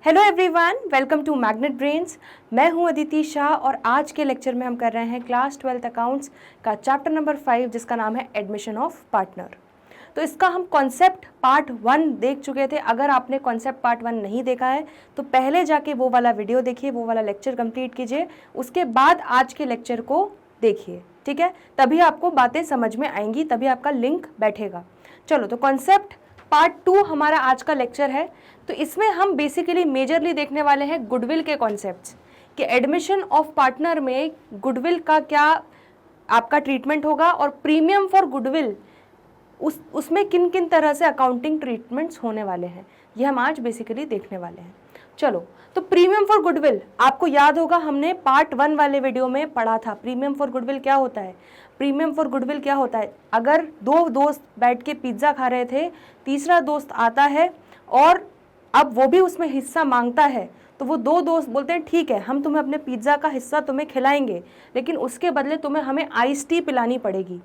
Hello everyone, welcome to Magnet Brains. मैं हूं अदिति शाह और आज के लेक्चर में हम कर रहे हैं क्लास 12 अकाउंट्स का चैप्टर नंबर 5 जिसका नाम है एडमिशन ऑफ पार्टनर। तो इसका हम कॉन्सेप्ट पार्ट 1 देख चुके थे। अगर आपने कॉन्सेप्ट पार्ट 1 नहीं देखा है तो पहले जाके वो वाला वीडियो देखिए, वो वाला लेक्चर कंप्लीट कीजिए, उसके बाद आज के लेक्चर को देखिए, ठीक है। तभी आपको बातें समझ में आएंगी, तभी आपका लिंक बैठेगा। चलो, तो कॉन्सेप्ट पार्ट 2 हमारा आज का लेक्चर है। तो इसमें हम बेसिकली मेजरली देखने वाले हैं गुडविल के कॉन्सेप्ट्स कि एडमिशन ऑफ पार्टनर में गुडविल का क्या आपका ट्रीटमेंट होगा और प्रीमियम फॉर गुडविल उसमें किन किन तरह से अकाउंटिंग ट्रीटमेंट्स होने वाले हैं, ये हम आज बेसिकली देखने वाले हैं। चलो, तो प्रीमियम फॉर गुडविल आपको याद होगा, हमने पार्ट 1 वाले वीडियो में पढ़ा था प्रीमियम फॉर गुडविल क्या होता है। प्रीमियम फॉर गुडविल क्या होता है, अगर दो दोस्त बैठ के पिज्ज़ा खा रहे थे, तीसरा दोस्त आता है और अब वो भी उसमें हिस्सा मांगता है, तो वो दो दोस्त बोलते हैं ठीक है, हम तुम्हें अपने पिज्ज़ा का हिस्सा तुम्हें खिलाएंगे, लेकिन उसके बदले तुम्हें हमें आइस टी पिलानी पड़ेगी।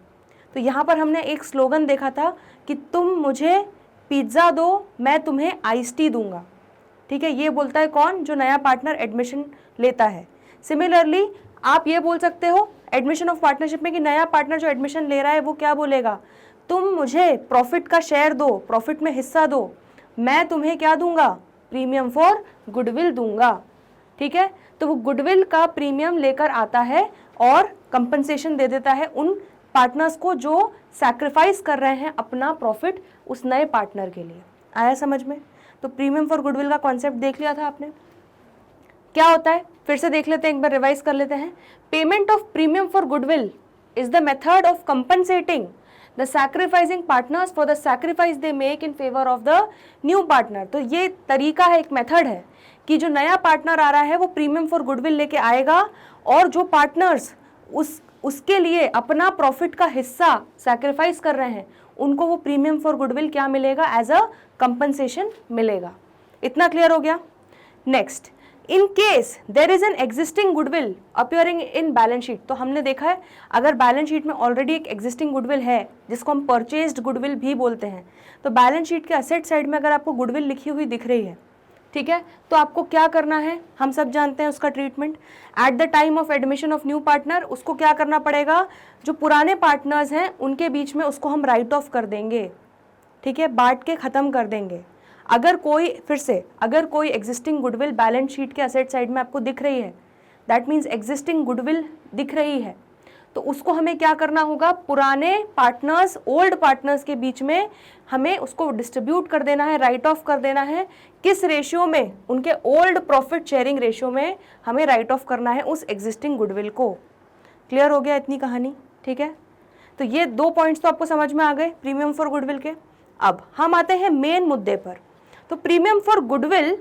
तो यहाँ पर हमने एक स्लोगन देखा था कि तुम मुझे पिज्ज़ा दो, मैं तुम्हें आइस टी दूंगा, ठीक है। ये बोलता है कौन? जो नया पार्टनर एडमिशन लेता है। सिमिलरली आप ये बोल सकते हो एडमिशन ऑफ पार्टनरशिप में कि नया पार्टनर जो एडमिशन ले रहा है वो क्या बोलेगा, तुम मुझे प्रॉफिट का शेयर दो, प्रॉफिट में हिस्सा दो, मैं तुम्हें क्या दूंगा, प्रीमियम फॉर गुडविल दूंगा, ठीक है। तो वो गुडविल का प्रीमियम लेकर आता है और कंपनसेशन दे देता है उन पार्टनर्स को जो सैक्रिफाइस कर रहे हैं अपना प्रॉफिट उस नए पार्टनर के लिए। आया समझ में? तो प्रीमियम फॉर गुडविल का कॉन्सेप्ट देख लिया था आपने, क्या होता है फिर से देख लेते हैं, एक बार रिवाइज कर लेते हैं। Payment of premium for goodwill is the method of compensating the sacrificing partners for the sacrifice they make in favour of the new partner. तो ये तरीका है, एक मेथड है कि जो नया पार्टनर आ रहा है वो प्रीमियम फॉर गुडविल लेके आएगा और जो पार्टनर्स उसके लिए अपना प्रॉफिट का हिस्सा सैक्रिफाइस कर रहे हैं उनको वो प्रीमियम फॉर गुडविल क्या मिलेगा, एज अ कंपनसेशन मिलेगा। इतना क्लियर हो गया? Next, in case there is an existing goodwill appearing in balance sheet. तो हमने देखा है अगर बैलेंस शीट में ऑलरेडी एक एग्जिस्टिंग गुडविल है जिसको हम परचेज्ड गुडविल भी बोलते हैं, तो बैलेंस शीट के असेट साइड में अगर आपको गुडविल लिखी हुई दिख रही है, ठीक है, तो आपको क्या करना है, हम सब जानते हैं उसका treatment. At the time of admission of new partner उसको क्या करना पड़ेगा, जो पुराने पार्टनर्स हैं उनके बीच में उसको हम राइट ऑफ कर देंगे, ठीक है, बांट के ख़त्म कर देंगे। अगर कोई एग्जिस्टिंग गुडविल बैलेंस शीट के असेट साइड में आपको दिख रही है, दैट मीन्स एग्जिस्टिंग गुडविल दिख रही है, तो उसको हमें क्या करना होगा, पुराने पार्टनर्स ओल्ड पार्टनर्स के बीच में हमें उसको डिस्ट्रीब्यूट कर देना है, राइट ऑफ कर देना है। किस रेशियो में? उनके ओल्ड प्रॉफिट शेयरिंग रेशियो में हमें राइट ऑफ करना है उस एग्जिस्टिंग गुडविल को। क्लियर हो गया इतनी कहानी? ठीक है, तो ये 2 पॉइंट्स तो आपको समझ में आ गए प्रीमियम फॉर गुडविल के। अब हम आते हैं मेन मुद्दे पर। तो प्रीमियम फॉर गुडविल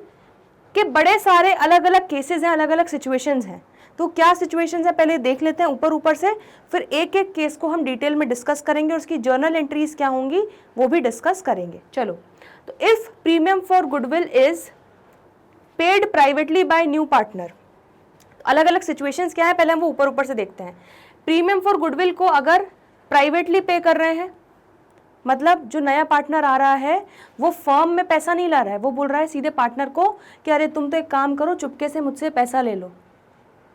के बड़े सारे अलग अलग केसेस हैं, अलग अलग सिचुएशंस हैं। तो क्या सिचुएशंस है पहले देख लेते हैं ऊपर से, फिर एक एक केस को हम डिटेल में डिस्कस करेंगे और उसकी जर्नल एंट्रीज क्या होंगी वो भी डिस्कस करेंगे। चलो, तो if premium for goodwill is paid privately by new partner, अलग अलग सिचुएशंस क्या है पहले हम वो ऊपर से देखते हैं। प्रीमियम फॉर गुडविल को अगर प्राइवेटली पे कर रहे हैं, मतलब जो नया पार्टनर आ रहा है वो फर्म में पैसा नहीं ला रहा है, वो बोल रहा है सीधे पार्टनर को कि अरे तुम तो एक काम करो, चुपके से मुझसे पैसा ले लो,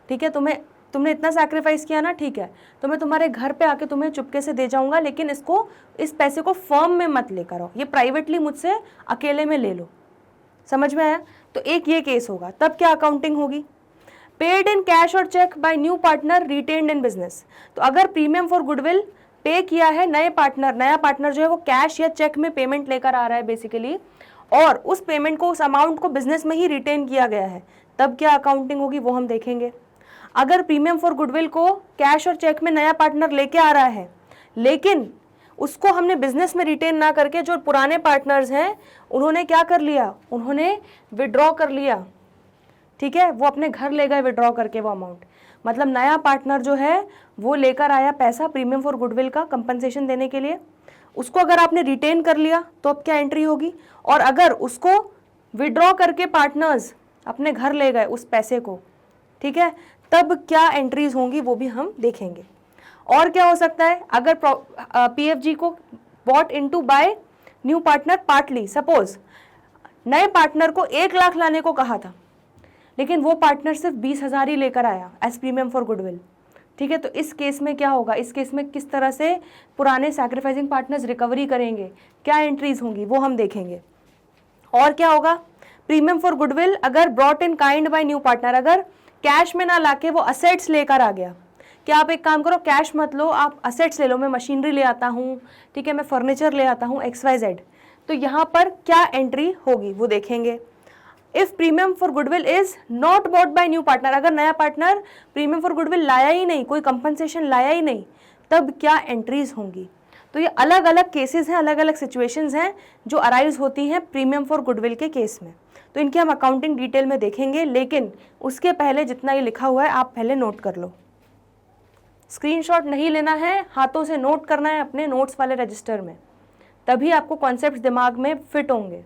ठीक है, तुमने इतना सैक्रिफाइस किया ना, ठीक है, तो मैं तुम्हारे घर पे आके तुम्हें चुपके से दे जाऊंगा, लेकिन इस पैसे को फर्म में मत लेकर आओ, ये प्राइवेटली मुझसे अकेले में ले लो। समझ में आया? तो एक ये केस होगा। तब क्या अकाउंटिंग होगी? पेड इन कैश और cheque by new partner retained in business. तो अगर प्रीमियम फॉर गुडविल पे किया है नया पार्टनर जो है वो कैश या चेक में पेमेंट लेकर आ रहा है बेसिकली, और उस पेमेंट को, उस अमाउंट को बिजनेस में ही रिटेन किया गया है, तब क्या अकाउंटिंग होगी वो हम देखेंगे। अगर प्रीमियम फॉर गुडविल को कैश और चेक में नया पार्टनर लेके आ रहा है, लेकिन उसको हमने बिजनेस में रिटेन ना करके जो पुराने पार्टनर्स हैं उन्होंने क्या कर लिया, उन्होंने विड्रॉ कर लिया, ठीक है, वो अपने घर ले गए विड्रॉ करके वो अमाउंट, मतलब नया पार्टनर जो है वो लेकर आया पैसा प्रीमियम फॉर गुडविल का कंपनसेशन देने के लिए, उसको अगर आपने रिटेन कर लिया तो अब क्या एंट्री होगी, और अगर उसको विड्रॉ करके पार्टनर्स अपने घर ले गए उस पैसे को, ठीक है, तब क्या एंट्रीज होंगी वो भी हम देखेंगे। और क्या हो सकता है, अगर पीएफजी को bought into by new partner partly, suppose नए पार्टनर को 1 लाख लाने को कहा था, लेकिन वो पार्टनर सिर्फ 20,000 ही लेकर आया एज प्रीमियम फॉर गुडविल। ठीक है, तो इस केस में क्या होगा, इस केस में किस तरह से पुराने सैक्रिफाइसिंग पार्टनर्स रिकवरी करेंगे, क्या एंट्रीज होंगी वो हम देखेंगे। और क्या होगा, प्रीमियम फॉर गुडविल अगर brought in kind by new partner, अगर कैश में ना लाके वो असेट्स लेकर आ गया, कि आप एक काम करो कैश मत लो, आप असेट्स ले लो, मैं मशीनरी ले आता हूँ, ठीक है, मैं फर्नीचर ले आता हूँ XYZ, तो यहाँ पर क्या एंट्री होगी वो देखेंगे। If premium for goodwill is not bought by new partner, अगर नया पार्टनर प्रीमियम फॉर गुडविल लाया ही नहीं, कोई कंपनसेशन लाया ही नहीं, तब क्या एंट्रीज होंगी। तो ये अलग अलग केसेस हैं, अलग अलग सिचुएशंस हैं जो अराइज होती हैं प्रीमियम फॉर गुडविल के केस में। तो इनकी हम अकाउंटिंग डिटेल में देखेंगे, लेकिन उसके पहले जितना ये लिखा हुआ है आप पहले नोट कर लो। स्क्रीनशॉट नहीं लेना है, हाथों से नोट करना है अपने नोट्स वाले रजिस्टर में, तभी आपको कॉन्सेप्ट दिमाग में फिट होंगे।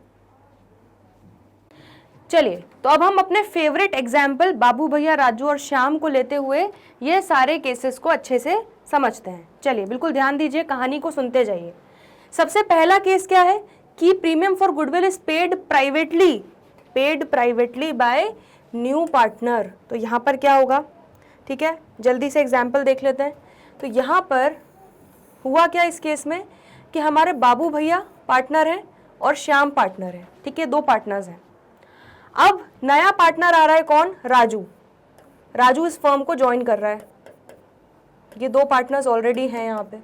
चलिए, तो अब हम अपने फेवरेट एग्जाम्पल बाबू भैया, राजू और श्याम को लेते हुए ये सारे केसेस को अच्छे से समझते हैं। चलिए बिल्कुल ध्यान दीजिए, कहानी को सुनते जाइए। सबसे पहला केस क्या है कि premium for goodwill is paid privately by new partner. तो यहाँ पर क्या होगा, ठीक है, जल्दी से एग्जाम्पल देख लेते हैं। तो यहाँ पर हुआ क्या इस केस में कि हमारे बाबू भैया पार्टनर हैं और श्याम पार्टनर है, ठीक है, 2 पार्टनर्स हैं। अब नया पार्टनर आ रहा है, कौन, राजू इस फर्म को ज्वाइन कर रहा है। ये 2 पार्टनर्स ऑलरेडी हैं यहाँ पे।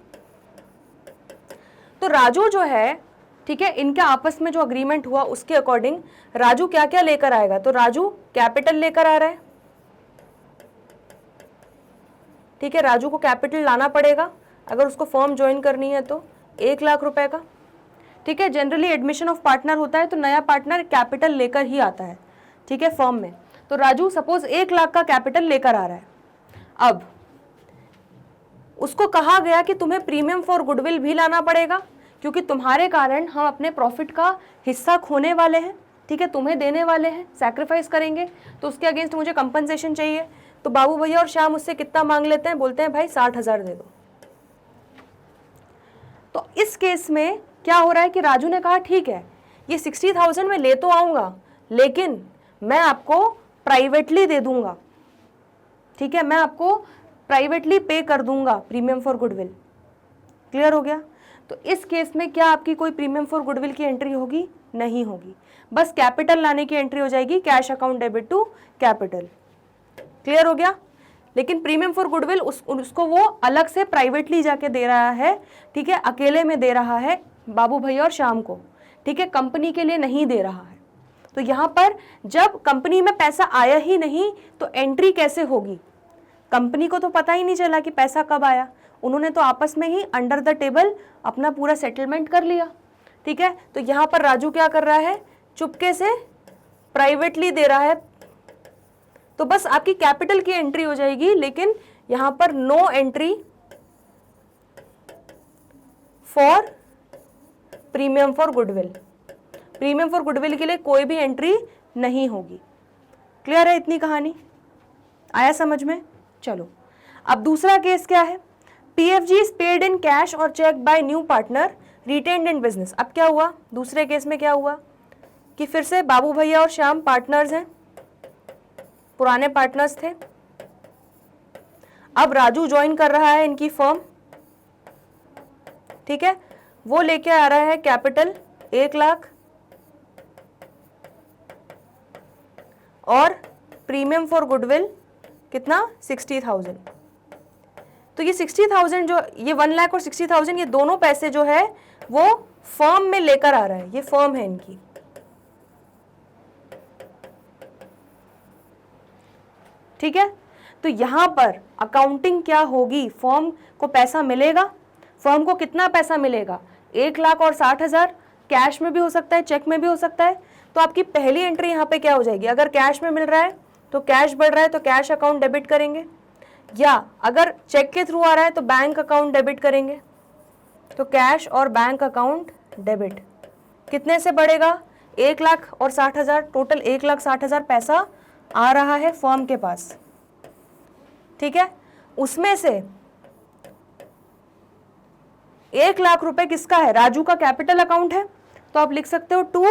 तो राजू जो है, ठीक है, इनके आपस में जो अग्रीमेंट हुआ उसके अकॉर्डिंग राजू क्या क्या लेकर आएगा, तो राजू कैपिटल लेकर आ रहा है। ठीक है, राजू को कैपिटल लाना पड़ेगा अगर उसको फर्म ज्वाइन करनी है तो 1 लाख रुपए का। ठीक है, जनरली एडमिशन ऑफ पार्टनर होता है तो नया पार्टनर कैपिटल लेकर ही आता है, ठीक है, फर्म में। तो राजू सपोज 1 लाख का कैपिटल लेकर आ रहा है। अब उसको कहा गया कि तुम्हें प्रीमियम फॉर गुडविल भी लाना पड़ेगा, क्योंकि तुम्हारे कारण हम अपने प्रॉफिट का हिस्सा खोने वाले हैं, ठीक है, तुम्हें देने वाले हैं, सैक्रिफाइस करेंगे, तो उसके अगेंस्ट मुझे कंपनसेशन चाहिए। तो बाबू भैया और श्याम उससे कितना मांग लेते हैं, बोलते हैं भाई 60,000 दे दो। तो इस केस में क्या हो रहा है कि राजू ने कहा ठीक है, ये 60,000 में ले तो आऊंगा, लेकिन मैं आपको प्राइवेटली दे दूंगा, ठीक है, मैं आपको प्राइवेटली पे कर दूंगा प्रीमियम फॉर गुडविल। क्लियर हो गया। तो इस केस में क्या आपकी कोई प्रीमियम फॉर गुडविल की एंट्री होगी, नहीं होगी, बस कैपिटल लाने की एंट्री हो जाएगी, cash account debit to capital. Clear हो गया। लेकिन प्रीमियम फॉर गुडविल उसको वो अलग से प्राइवेटली जाके दे रहा है, ठीक है, अकेले में दे रहा है बाबू भैया और श्याम को, ठीक है, कंपनी के लिए नहीं दे रहा है। तो यहाँ पर जब कंपनी में पैसा आया ही नहीं तो एंट्री कैसे होगी, कंपनी को तो पता ही नहीं चला कि पैसा कब आया, उन्होंने तो आपस में ही अंडर द टेबल अपना पूरा सेटलमेंट कर लिया। ठीक है, तो यहाँ पर राजू क्या कर रहा है, चुपके से प्राइवेटली दे रहा है, तो बस आपकी कैपिटल की एंट्री हो जाएगी, लेकिन यहाँ पर no entry for premium for goodwill, premium for goodwill के लिए कोई भी एंट्री नहीं होगी। क्लियर है इतनी कहानी, आया समझ में। चलो अब दूसरा केस क्या है, PFG is paid in cash और cheque by new partner retained in business. अब क्या हुआ, दूसरे केस में क्या हुआ कि फिर से बाबू भैया और श्याम पार्टनर्स हैं, पुराने पार्टनर्स थे। अब राजू ज्वाइन कर रहा है इनकी फर्म, ठीक है, वो लेके आ रहा है कैपिटल 1 लाख और प्रीमियम फॉर गुडविल कितना, 60,000। तो ये 60,000 जो, ये 1 लाख और 60,000, ये दोनों पैसे जो है वो फर्म में लेकर आ रहा है, ये फर्म है इनकी। ठीक है, तो यहां पर अकाउंटिंग क्या होगी, फर्म को पैसा मिलेगा, फर्म को कितना पैसा मिलेगा, 1 लाख और 60,000, कैश में भी हो सकता है, चेक में भी हो सकता है। तो आपकी पहली एंट्री यहाँ पे क्या हो जाएगी, अगर कैश में मिल रहा है तो कैश बढ़ रहा है तो कैश अकाउंट डेबिट करेंगे, या अगर चेक के थ्रू आ रहा है तो बैंक अकाउंट डेबिट करेंगे। तो कैश और बैंक अकाउंट डेबिट कितने से बढ़ेगा, 1 लाख और 60,000, टोटल 1,60,000 पैसा आ रहा है फर्म के पास। ठीक है, उसमें से 1 लाख रुपए किसका है, राजू का कैपिटल अकाउंट है, तो आप लिख सकते हो टू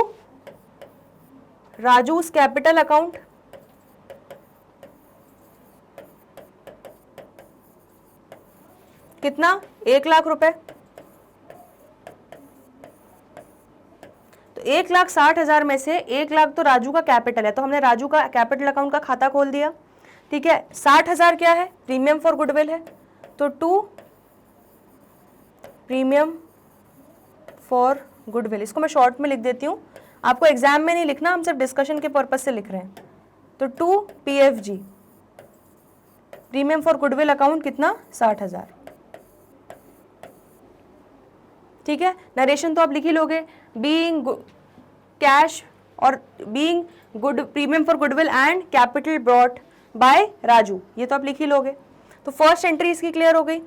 राजू's कैपिटल अकाउंट कितना, 1,00,000 रुपए। तो 1,60,000 में से 1,00,000 तो राजू का कैपिटल है, तो हमने राजू का कैपिटल अकाउंट का खाता खोल दिया। ठीक है, 60,000 क्या है, प्रीमियम फॉर गुडविल है, तो 2 प्रीमियम फॉर गुडविल, इसको मैं शॉर्ट में लिख देती हूँ, आपको एग्जाम में नहीं लिखना, हम सिर्फ डिस्कशन के पर्पज से लिख रहे हैं। तो 2 PFG premium for goodwill account कितना, 60,000। ठीक है, नरेशन तो आप लिख ही लोगे, बीइंग कैश और being good premium for goodwill and capital brought by Raju, ये तो आप लिख ही लोगे। तो फर्स्ट एंट्री इसकी क्लियर हो गई।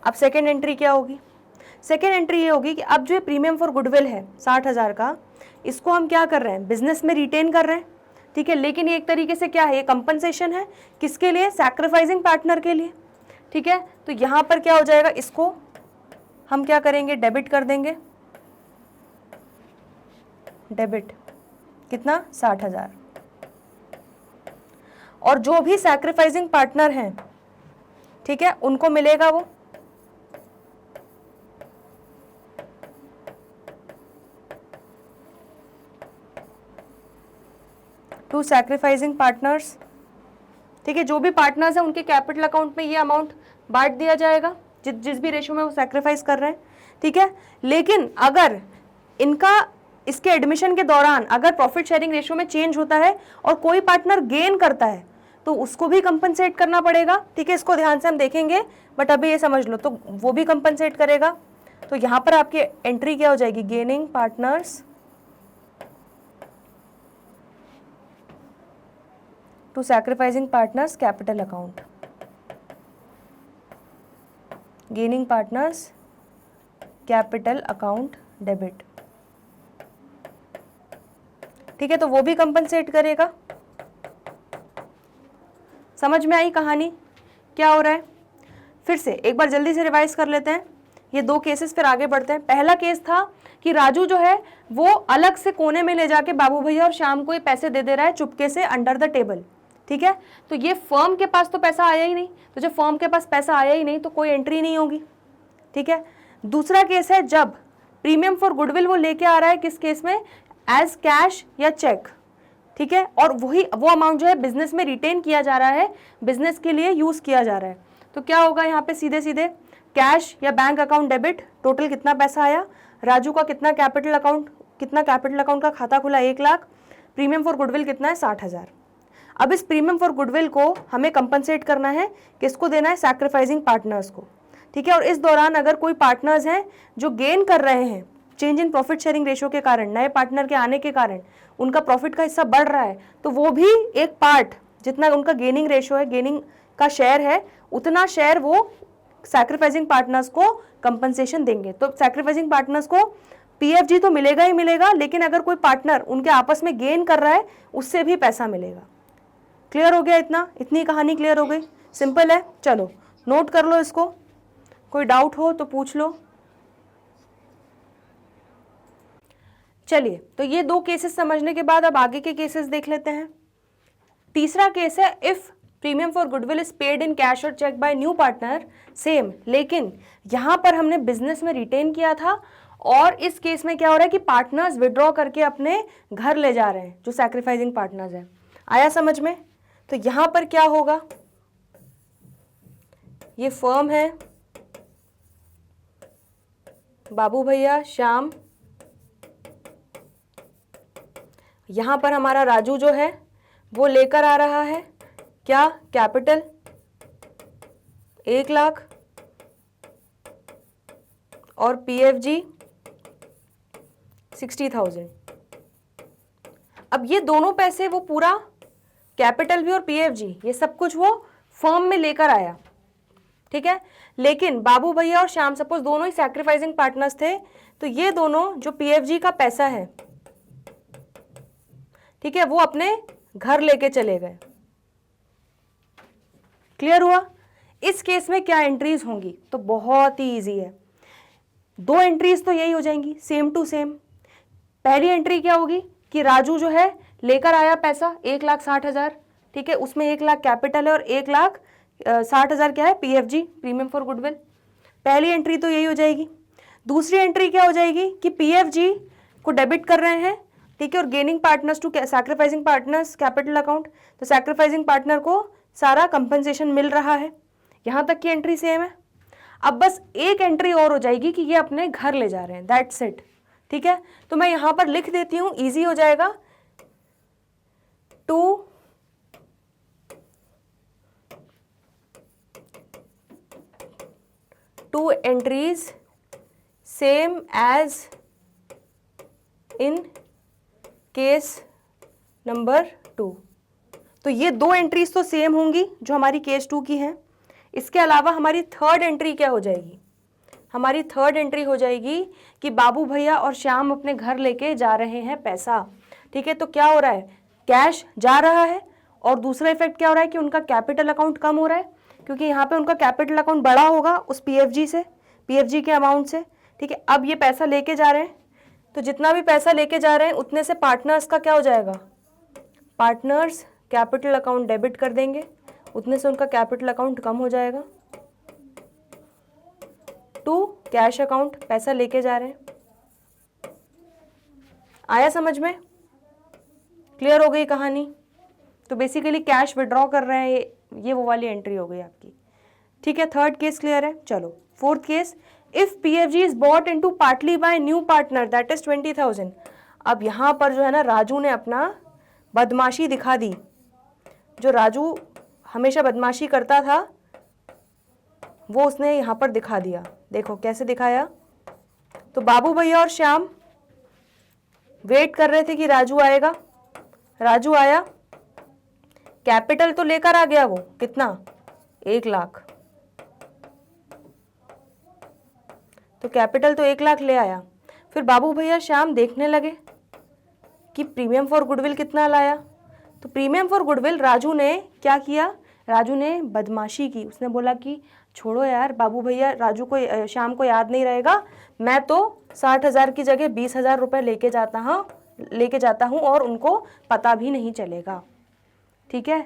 अब सेकेंड एंट्री क्या होगी, सेकेंड एंट्री ये होगी कि अब जो प्रीमियम फॉर गुडविल है 60,000 का, इसको हम क्या कर रहे हैं, बिजनेस में रिटेन कर रहे हैं। ठीक है, लेकिन ये एक तरीके से क्या है, ये कंपनसेशन है, किसके लिए, सैक्रिफाइसिंग पार्टनर के लिए। ठीक है, तो यहाँ पर क्या हो जाएगा, इसको हम क्या करेंगे, डेबिट कर देंगे, डेबिट कितना, 60,000। और जो भी सैक्रिफाइसिंग पार्टनर हैं, ठीक है, उनको मिलेगा वो टू सैक्रिफाइसिंग पार्टनर्स। ठीक है, जो भी पार्टनर्स हैं उनके कैपिटल अकाउंट में ये अमाउंट बांट दिया जाएगा, जिस भी रेशो में वो सैक्रिफाइस कर रहे हैं। ठीक है, लेकिन अगर इनका इसके एडमिशन के दौरान अगर प्रॉफिट शेयरिंग रेशो में चेंज होता है और कोई पार्टनर गेन करता है तो उसको भी कंपनसेट करना पड़ेगा। ठीक है, इसको ध्यान से हम देखेंगे, बट अभी ये समझ लो, तो वो भी कंपनसेट करेगा। तो यहाँ पर आपकी एंट्री क्या हो जाएगी, gaining partners to sacrificing partners capital account, gaining partners capital account debit. ठीक है, तो वो भी कंपनसेट करेगा। समझ में आई कहानी, क्या हो रहा है। फिर से एक बार जल्दी से रिवाइज कर लेते हैं ये दो केसेस, फिर आगे बढ़ते हैं। पहला केस था कि राजू जो है वो अलग से कोने में ले जाके बाबू भैया और श्याम को ये पैसे दे रहा है चुपके से अंडर द टेबल। ठीक है, तो ये फर्म के पास तो पैसा आया ही नहीं, तो जब फर्म के पास पैसा आया ही नहीं तो कोई एंट्री नहीं होगी। ठीक है, दूसरा केस है जब प्रीमियम फॉर गुडविल वो लेके आ रहा है, किस केस में, एज कैश या चेक। ठीक है, और वो अमाउंट जो है बिजनेस में रिटेन किया जा रहा है, बिजनेस के लिए यूज किया जा रहा है। तो क्या होगा यहाँ पे, सीधे सीधे कैश या बैंक अकाउंट डेबिट, टोटल कितना पैसा आया, राजू का कितना कैपिटल अकाउंट का खाता खुला, 1,00,000, प्रीमियम फॉर गुडविल कितना है, 60,000। अब इस प्रीमियम फॉर गुडविल को हमें कंपनसेट करना है, किसको देना है, सैक्रिफाइसिंग पार्टनर्स को। ठीक है, और इस दौरान अगर कोई पार्टनर्स हैं जो गेन कर रहे हैं change in profit sharing ratio के कारण, नए पार्टनर के आने के कारण उनका प्रॉफिट का हिस्सा बढ़ रहा है, तो वो भी एक पार्ट, जितना उनका गेनिंग रेशो है, गेनिंग का शेयर है, उतना शेयर वो सैक्रिफाइसिंग पार्टनर्स को कंपनसेशन देंगे। तो सैक्रिफाइसिंग पार्टनर्स को PFG तो मिलेगा ही मिलेगा, लेकिन अगर कोई पार्टनर उनके आपस में गेन कर रहा है उससे भी पैसा मिलेगा। क्लियर हो गया, इतनी कहानी क्लियर हो गई, सिंपल है। चलो नोट कर लो इसको, कोई डाउट हो तो पूछ लो। चलिए, तो ये दो केसेस समझने के बाद अब आगे के केसेस देख लेते हैं। तीसरा केस है if premium for goodwill is paid in cash और cheque by new partner, same, लेकिन यहां पर हमने बिजनेस में रिटेन किया था और इस केस में क्या हो रहा है कि पार्टनर्स विड्रॉ करके अपने घर ले जा रहे हैं, जो सैक्रिफाइसिंग पार्टनर्स हैं। आया समझ में। तो यहां पर क्या होगा, ये फर्म है, बाबू भैया, श्याम, यहां पर हमारा राजू जो है वो लेकर आ रहा है क्या, कैपिटल 1,00,000 और PFG 60,000। अब ये दोनों पैसे वो पूरा कैपिटल भी और PFG ये सब कुछ वो फर्म में लेकर आया। ठीक है, लेकिन बाबू भैया और श्याम सपोज दोनों ही सैक्रिफाइसिंग पार्टनर्स थे, तो ये दोनों जो PFG का पैसा है, ठीक है, वो अपने घर लेके चले गए। क्लियर हुआ। इस केस में क्या एंट्रीज होंगी, तो बहुत ही इजी है, दो एंट्रीज तो यही हो जाएंगी, सेम टू सेम। पहली एंट्री क्या होगी कि राजू जो है लेकर आया पैसा 1,60,000, ठीक है, उसमें 1,00,000 कैपिटल है और 1,60,000 क्या है, PFG, प्रीमियम फॉर गुडविल। पहली एंट्री तो यही हो जाएगी। दूसरी एंट्री क्या हो जाएगी कि PFG को डेबिट कर रहे हैं, ठीक है, और gaining partners to sacrificing partners capital account, तो सैक्रिफाइसिंग पार्टनर को सारा कंपनसेशन मिल रहा है। यहाँ तक की एंट्री सेम है। अब बस एक एंट्री और हो जाएगी कि ये अपने घर ले जा रहे हैं, दैट्स इट, ठीक है। तो मैं यहाँ पर लिख देती हूँ, ईजी हो जाएगा। Two entries same as in case number 2। तो ये 2 एंट्रीज तो सेम होंगी जो हमारी केस 2 की हैं। इसके अलावा हमारी थर्ड एंट्री क्या हो जाएगी, हमारी थर्ड एंट्री हो जाएगी कि बाबू भैया और श्याम अपने घर लेके जा रहे हैं पैसा, ठीक है। तो क्या हो रहा है, कैश जा रहा है, और दूसरा इफेक्ट क्या हो रहा है कि उनका कैपिटल अकाउंट कम हो रहा है, क्योंकि यहाँ पे उनका कैपिटल अकाउंट बड़ा होगा उस PFG से, PFG के अमाउंट से, ठीक है। अब ये पैसा लेके जा रहे हैं, तो जितना भी पैसा लेके जा रहे हैं उतने से पार्टनर्स का क्या हो जाएगा, पार्टनर्स कैपिटल अकाउंट डेबिट कर देंगे, उतने से उनका कैपिटल अकाउंट कम हो जाएगा। टू कैश अकाउंट, पैसा लेके जा रहे हैं। आया समझ में, क्लियर हो गई कहानी। तो बेसिकली कैश विड्रॉ कर रहे हैं, ये वो वाली एंट्री हो गई आपकी, ठीक है। थर्ड केस क्लियर है। चलो fourth case, if PFG is bought into partly bye new partner that is 20,000। अब यहाँ पर जो है ना, राजू ने अपना बदमाशी दिखा दी। जो राजू हमेशा बदमाशी करता था वो उसने यहाँ पर दिखा दिया। देखो कैसे दिखाया। तो बाबू भैया और श्याम वेट कर रहे थे कि राजू आएगा, राजू आया, कैपिटल तो लेकर आ गया, वो कितना, 1,00,000। तो कैपिटल तो 1,00,000 ले आया। फिर बाबू भैया श्याम देखने लगे कि प्रीमियम फॉर गुडविल कितना लाया। तो प्रीमियम फॉर गुडविल राजू ने क्या किया, राजू ने बदमाशी की। उसने बोला कि छोड़ो यार बाबू भैया, राजू को, श्याम को याद नहीं रहेगा, मैं तो 60,000 की जगह 20,000 रुपये लेके जाता हूँ और उनको पता भी नहीं चलेगा, ठीक है।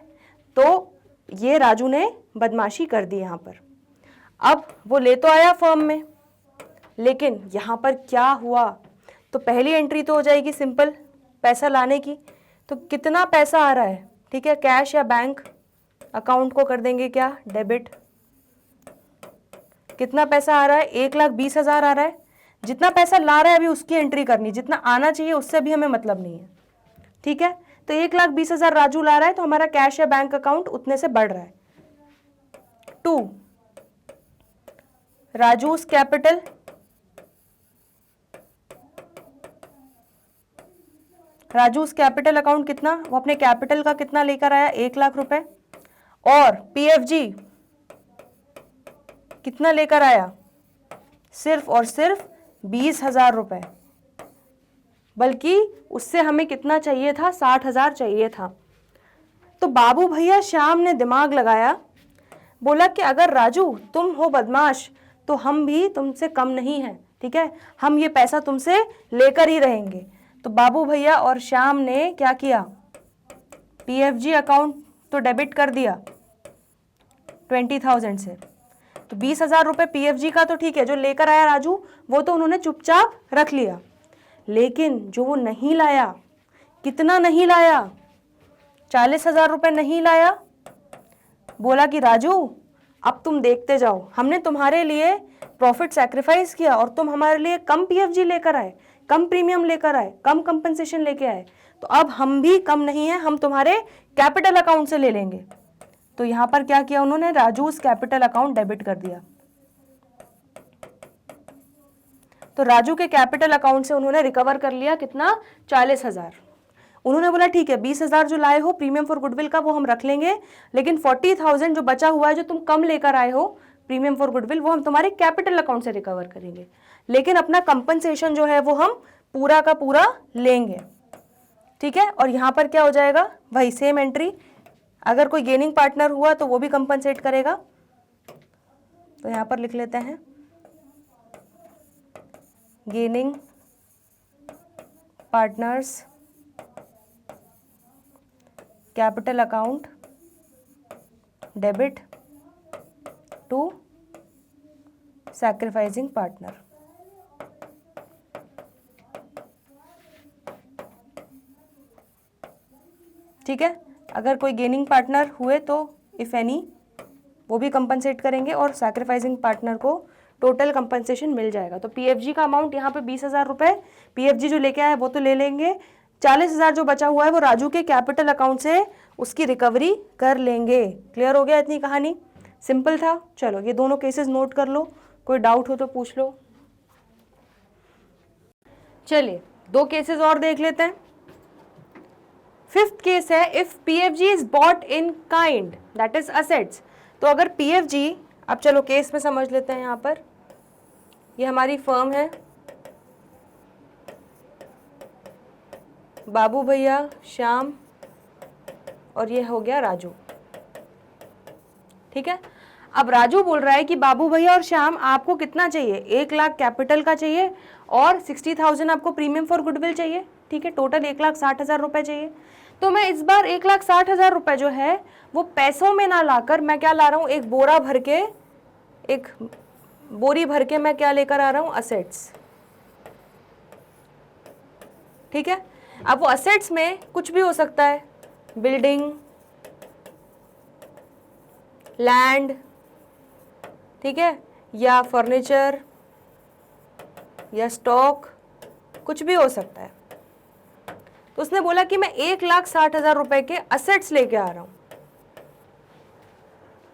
तो ये राजू ने बदमाशी कर दी यहाँ पर। अब वो ले तो आया फर्म में, लेकिन यहाँ पर क्या हुआ, तो पहली एंट्री तो हो जाएगी सिंपल पैसा लाने की। तो कितना पैसा आ रहा है, ठीक है, कैश या बैंक अकाउंट को कर देंगे क्या, डेबिट। कितना पैसा आ रहा है, 1,20,000 आ रहा है। जितना पैसा ला रहा है अभी उसकी एंट्री करनी, जितना आना चाहिए उससे भी हमें मतलब नहीं है, ठीक है। तो 1,20,000 राजू ला रहा है, तो हमारा कैश या बैंक अकाउंट उतने से बढ़ रहा है। 2 राजू's कैपिटल, राजू's कैपिटल अकाउंट कितना, वो अपने कैपिटल का कितना लेकर आया, 1,00,000 रुपए। और PFG कितना लेकर आया, सिर्फ और सिर्फ 20,000 रुपए, बल्कि उससे हमें कितना चाहिए था, 60,000 चाहिए था। तो बाबू भैया श्याम ने दिमाग लगाया, बोला कि अगर राजू तुम हो बदमाश तो हम भी तुमसे कम नहीं हैं, ठीक है, हम ये पैसा तुमसे लेकर ही रहेंगे। तो बाबू भैया और श्याम ने क्या किया, PFG अकाउंट तो डेबिट कर दिया 20,000 से। तो 20,000 रुपये PFG का तो ठीक है, जो लेकर आया राजू वो तो उन्होंने चुपचाप रख लिया, लेकिन जो वो नहीं लाया, कितना नहीं लाया, 40,000 रुपये नहीं लाया। बोला कि राजू अब तुम देखते जाओ, हमने तुम्हारे लिए प्रॉफिट सैक्रिफाइस किया और तुम हमारे लिए कम PFG लेकर आए, कम प्रीमियम लेकर आए, कम कंपनसेशन लेके आए, तो अब हम भी कम नहीं है, हम तुम्हारे कैपिटल अकाउंट से ले लेंगे। तो यहाँ पर क्या किया उन्होंने, राजू's कैपिटल अकाउंट डेबिट कर दिया। तो राजू के कैपिटल अकाउंट से उन्होंने रिकवर कर लिया कितना, 40,000। उन्होंने बोला ठीक है 20,000 जो लाए हो प्रीमियम फॉर गुडविल का वो हम रख लेंगे, लेकिन 40,000 जो बचा हुआ है, जो तुम कम लेकर आए हो प्रीमियम फॉर गुडविल, वो हम तुम्हारे कैपिटल अकाउंट से रिकवर करेंगे, लेकिन अपना कंपनसेशन जो है वो हम पूरा का पूरा लेंगे, ठीक है। और यहाँ पर क्या हो जाएगा, वही सेम एंट्री, अगर कोई गेनिंग पार्टनर हुआ तो वो भी कंपनसेट करेगा। तो यहाँ पर लिख लेते हैं gaining partners capital account debit to sacrificing partner. ठीक है, अगर कोई गेनिंग पार्टनर हुए तो इफ एनी वो भी कंपनसेट करेंगे और सैक्रिफाइसिंग पार्टनर को टोटल कंपनसेशन मिल जाएगा। तो पीएफजी का अमाउंट यहाँ पे 20,000 रुपये, पीएफजी जो लेके आया है वो तो ले लेंगे, 40,000 जो बचा हुआ है वो राजू के कैपिटल अकाउंट से उसकी रिकवरी कर लेंगे। क्लियर हो गया इतनी कहानी? सिंपल था। चलो ये दोनों केसेस नोट कर लो, कोई डाउट हो तो पूछ लो। चलिए 2 केसेस और देख लेते हैं। 5th केस है if PFG is bought in kind that is assets. तो अगर पीएफजी, अब चलो केस में समझ लेते हैं। यहाँ पर ये हमारी फर्म है, बाबू भैया, श्याम और ये हो गया राजू। ठीक है, अब राजू बोल रहा है कि बाबू भैया और श्याम आपको कितना चाहिए, 1 लाख कैपिटल का चाहिए और 60,000 आपको प्रीमियम फॉर गुडविल चाहिए। ठीक है, टोटल 1,60,000 रुपए चाहिए। तो मैं इस बार 1,60,000 रुपए जो है वो पैसों में ना लाकर मैं क्या ला रहा हूँ, एक बोरा भर के, एक बोरी भर के मैं क्या लेकर आ रहा हूँ, असेट्स। ठीक है, अब वो असेट्स में कुछ भी हो सकता है, बिल्डिंग, लैंड, ठीक है, या फर्नीचर या स्टॉक, कुछ भी हो सकता है। तो उसने बोला कि मैं 1,60,000 रुपए के असेट्स लेके आ रहा हूं।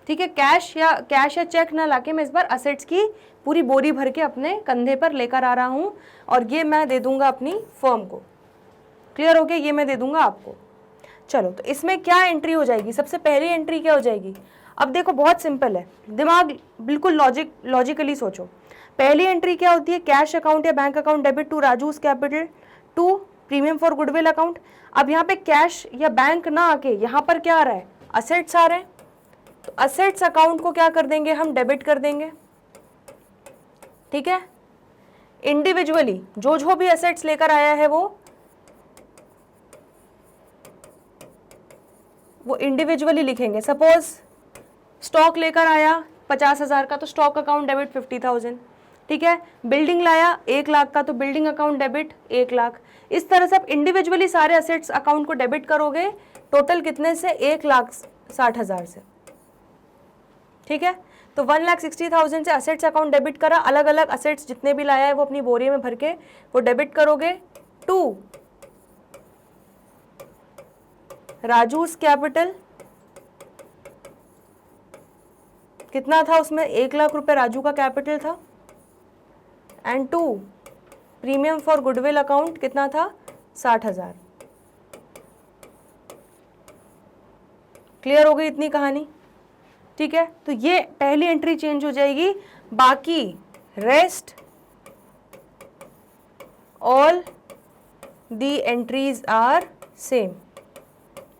ठीक है, कैश या चेक ना लाके मैं इस बार असेट्स की पूरी बोरी भर के अपने कंधे पर लेकर आ रहा हूं और ये मैं दे दूंगा अपनी फर्म को। क्लियर हो गया? ये मैं दे दूंगा आपको। चलो तो इसमें क्या एंट्री हो जाएगी? सबसे पहली एंट्री क्या हो जाएगी? अब देखो बहुत सिंपल है, दिमाग बिल्कुल लॉजिकली सोचो। पहली एंट्री क्या होती है? कैश अकाउंट या bank account debit to Raju's capital to premium for goodwill account. अब यहाँ पे कैश या बैंक ना आके यहाँ पर क्या आ रहा है? असेट्स आ रहे हैं। तो असेट्स अकाउंट को क्या कर देंगे हम? डेबिट कर देंगे। ठीक है, इंडिविजुअली जो भी असेट्स लेकर आया है वो इंडिविजुअली लिखेंगे। सपोज स्टॉक लेकर आया 50,000 का तो स्टॉक अकाउंट डेबिट 50,000। ठीक है, बिल्डिंग लाया 1 लाख का तो बिल्डिंग अकाउंट डेबिट 1 लाख। इस तरह से आप इंडिविजुअली सारे असेट्स अकाउंट को डेबिट करोगे। टोटल कितने से? 1,60,000 से। ठीक है, तो 1,60,000 से असेट्स अकाउंट डेबिट करा। अलग अलग असेट्स जितने भी लाया है वो अपनी बोरी में भर के वो डेबिट करोगे टू राजूस कैपिटल। कितना था उसमें? 1 लाख रुपए राजू का कैपिटल था। And to premium for goodwill account कितना था? 60,000। क्लियर हो गई इतनी कहानी? ठीक है, तो ये पहली एंट्री चेंज हो जाएगी। बाकी rest all the entries are same.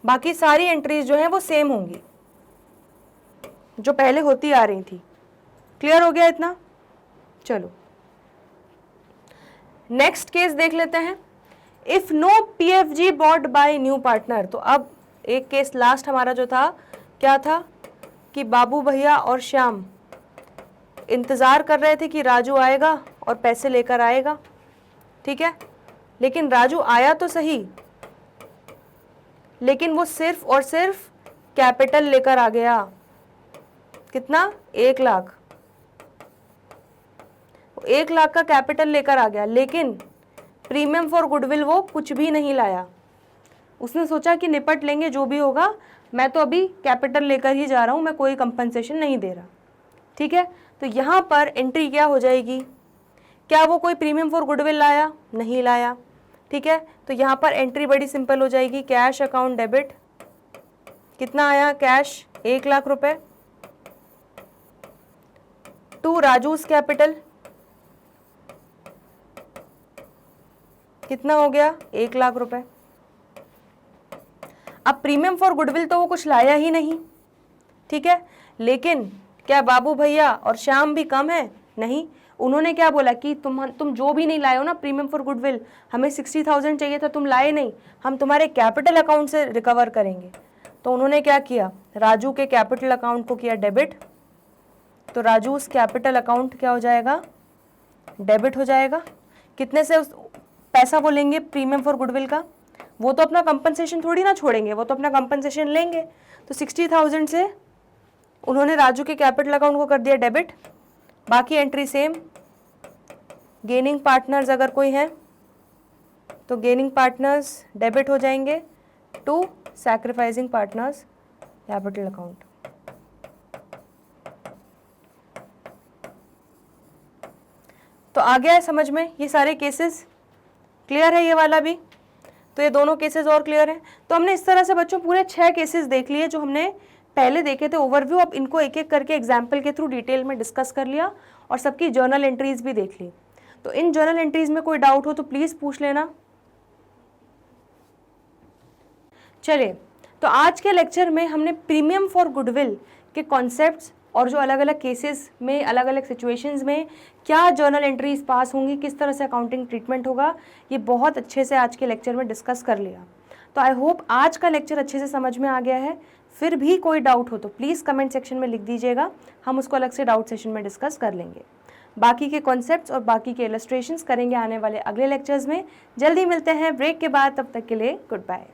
बाकी सारी एंट्रीज जो हैं वो सेम होंगी जो पहले होती आ रही थी। क्लियर हो गया इतना? चलो नेक्स्ट केस देख लेते हैं। If no PFG bought by new partner. तो अब एक केस लास्ट हमारा जो था क्या था कि बाबू भैया और श्याम इंतजार कर रहे थे कि राजू आएगा और पैसे लेकर आएगा। ठीक है, लेकिन राजू आया तो सही, लेकिन वो सिर्फ और सिर्फ कैपिटल लेकर आ गया। कितना? 1 लाख। 1 लाख का कैपिटल लेकर आ गया, लेकिन प्रीमियम फॉर गुडविल वो कुछ भी नहीं लाया। उसने सोचा कि निपट लेंगे जो भी होगा, मैं तो अभी कैपिटल लेकर ही जा रहा हूं, मैं कोई कंपनसेशन नहीं दे रहा। ठीक है, तो यहां पर एंट्री क्या हो जाएगी? क्या वो कोई प्रीमियम फॉर गुडविल लाया? नहीं लाया। ठीक है, तो यहां पर एंट्री बड़ी सिंपल हो जाएगी। कैश अकाउंट डेबिट कितना आया? कैश 1 लाख रुपए टू राजूस कैपिटल कितना हो गया? 1 लाख रुपए। अब प्रीमियम फॉर गुडविल तो वो कुछ लाया ही नहीं। ठीक है, लेकिन क्या बाबू भैया और श्याम भी कम है? नहीं। उन्होंने क्या बोला कि तुम जो भी नहीं लाए हो ना प्रीमियम फॉर गुडविल, हमें 60,000 चाहिए था, तुम लाए नहीं, हम तुम्हारे कैपिटल अकाउंट से रिकवर करेंगे। तो उन्होंने क्या किया, राजू के कैपिटल अकाउंट को किया डेबिट, तो राजू उस कैपिटल अकाउंट क्या हो जाएगा, डेबिट हो जाएगा। कितने से उस पैसा वो लेंगे प्रीमियम फॉर गुडविल का, वो तो अपना कंपनसेशन थोड़ी ना छोड़ेंगे, वो तो अपना कंपनसेशन लेंगे। तो 60,000 से उन्होंने राजू के कैपिटल अकाउंट को कर दिया डेबिट। बाकी एंट्री सेम, गेनिंग पार्टनर्स अगर कोई है तो गेनिंग पार्टनर्स डेबिट हो जाएंगे to sacrificing partners capital account. तो आ गया है समझ में, ये सारे केसेस क्लियर है, ये वाला भी, तो ये दोनों केसेस और क्लियर हैं। तो हमने इस तरह से बच्चों पूरे 6 केसेस देख लिए जो हमने पहले देखे थे ओवरव्यू। अब इनको एक एक करके एग्जाम्पल के थ्रू डिटेल में डिस्कस कर लिया और सबकी जर्नल एंट्रीज भी देख ली। तो इन जर्नल एंट्रीज में कोई डाउट हो तो प्लीज़ पूछ लेना। चलिए, तो आज के लेक्चर में हमने प्रीमियम फॉर गुडविल के कॉन्सेप्ट्स और जो अलग अलग केसेस में, अलग अलग सिचुएशंस में क्या जर्नल एंट्रीज पास होंगी, किस तरह से अकाउंटिंग ट्रीटमेंट होगा, ये बहुत अच्छे से आज के लेक्चर में डिस्कस कर लिया। तो आई होप आज का लेक्चर अच्छे से समझ में आ गया है। फिर भी कोई डाउट हो तो प्लीज़ कमेंट सेक्शन में लिख दीजिएगा, हम उसको अलग से डाउट सेशन में डिस्कस कर लेंगे। बाकी के कॉन्सेप्ट्स और बाकी के इलस्ट्रेशंस करेंगे आने वाले अगले लेक्चर्स में। जल्दी मिलते हैं ब्रेक के बाद, तब तक के लिए गुड बाय।